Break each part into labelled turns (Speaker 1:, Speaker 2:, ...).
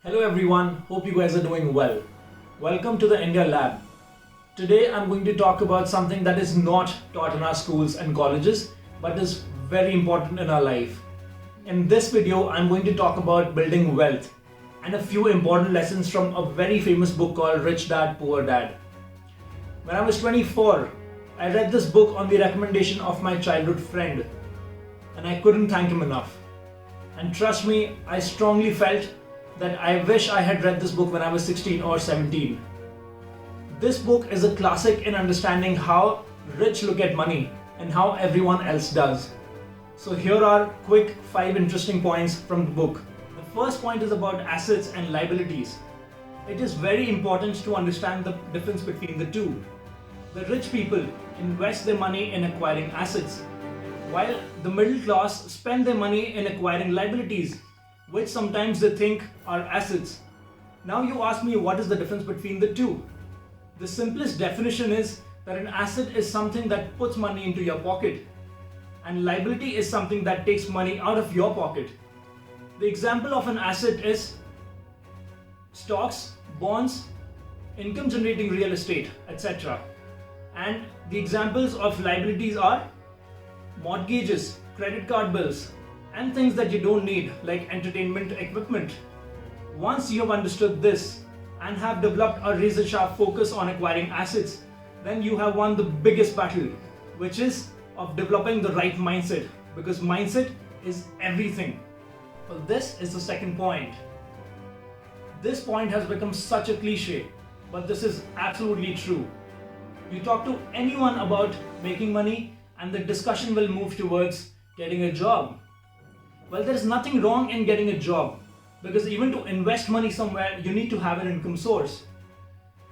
Speaker 1: Hello everyone, hope you guys are doing well. Welcome to the India Lab. Today I'm going to talk about something that is not taught in our schools and colleges but is very important in our life. In this video I'm going to talk about building wealth and a few important lessons from a very famous book called Rich Dad Poor Dad. When I was 24, I read this book on the recommendation of my childhood friend and I couldn't thank him enough. And trust me, I strongly felt that I wish I had read this book when I was 16 or 17. This book is a classic in understanding how rich look at money and how everyone else does. So here are quick 5 interesting points from the book. The first point is about assets and liabilities. It is very important to understand the difference between the two. The rich people invest their money in acquiring assets, while the middle class spend their money in acquiring liabilities, which sometimes they think are assets. Now you ask me, what is the difference between the two? The simplest definition is that an asset is something that puts money into your pocket, and liability is something that takes money out of your pocket. The example of an asset is stocks, bonds, income generating real estate, etc. And the examples of liabilities are mortgages, credit card bills, and things that you don't need like entertainment equipment. Once you have understood this and have developed a razor sharp focus on acquiring assets, then you have won the biggest battle, which is of developing the right mindset, because mindset is everything. Well, this is the second point. This point has become such a cliche, but this is absolutely true. You talk to anyone about making money and the discussion will move towards getting a job. Well, there is nothing wrong in getting a job, because even to invest money somewhere, you need to have an income source.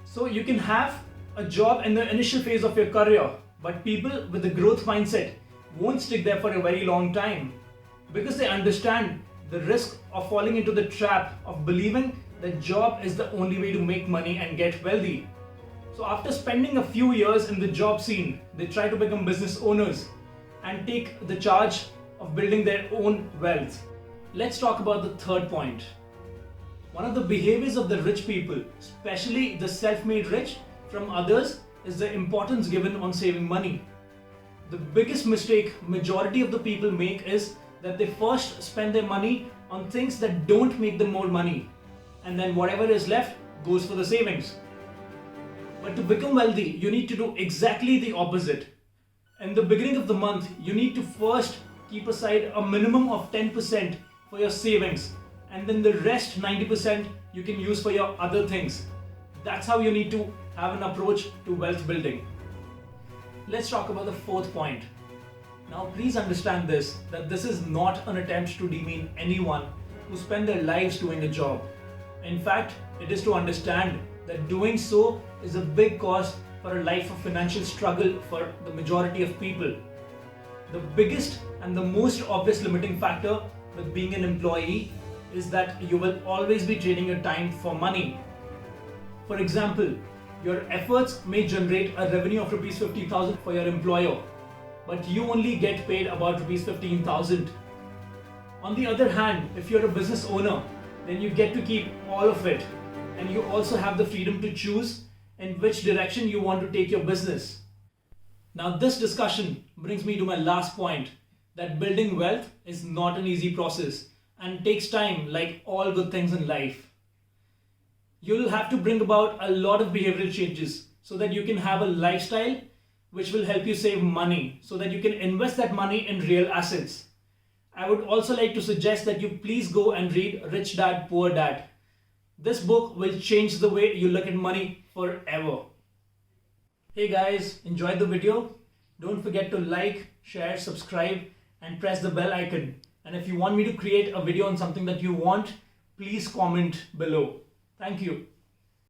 Speaker 1: So you can have a job in the initial phase of your career, but people with a growth mindset won't stick there for a very long time, because they understand the risk of falling into the trap of believing that job is the only way to make money and get wealthy. So after spending a few years in the job scene, they try to become business owners and take the charge of building their own wealth. Let's talk about the third point. One of the behaviors of the rich people, especially the self-made rich, from others is the importance given on saving money. The biggest mistake majority of the people make is that they first spend their money on things that don't make them more money, and then whatever is left goes for the savings. But to become wealthy, you need to do exactly the opposite. In the beginning of the month, you need to first keep aside a minimum of 10% for your savings, and then the rest 90% you can use for your other things. That's how you need to have an approach to wealth building. Let's talk about the fourth point. Now please understand this, that this is not an attempt to demean anyone who spend their lives doing a job. In fact, it is to understand that doing so is a big cause for a life of financial struggle for the majority of people. The biggest and the most obvious limiting factor with being an employee is that you will always be trading your time for money. For example, your efforts may generate a revenue of rupees 50,000 for your employer, but you only get paid about rupees 15,000. On the other hand, if you're a business owner, then you get to keep all of it, and you also have the freedom to choose in which direction you want to take your business. Now this discussion brings me to my last point, that building wealth is not an easy process and takes time, like all good things in life. You'll have to bring about a lot of behavioral changes so that you can have a lifestyle which will help you save money so that you can invest that money in real assets. I would also like to suggest that you please go and read Rich Dad Poor Dad. This book will change the way you look at money forever. Hey guys, enjoyed the video? Don't forget to like, share, subscribe and press the bell icon. And if you want me to create a video on something that you want, please comment below. Thank you.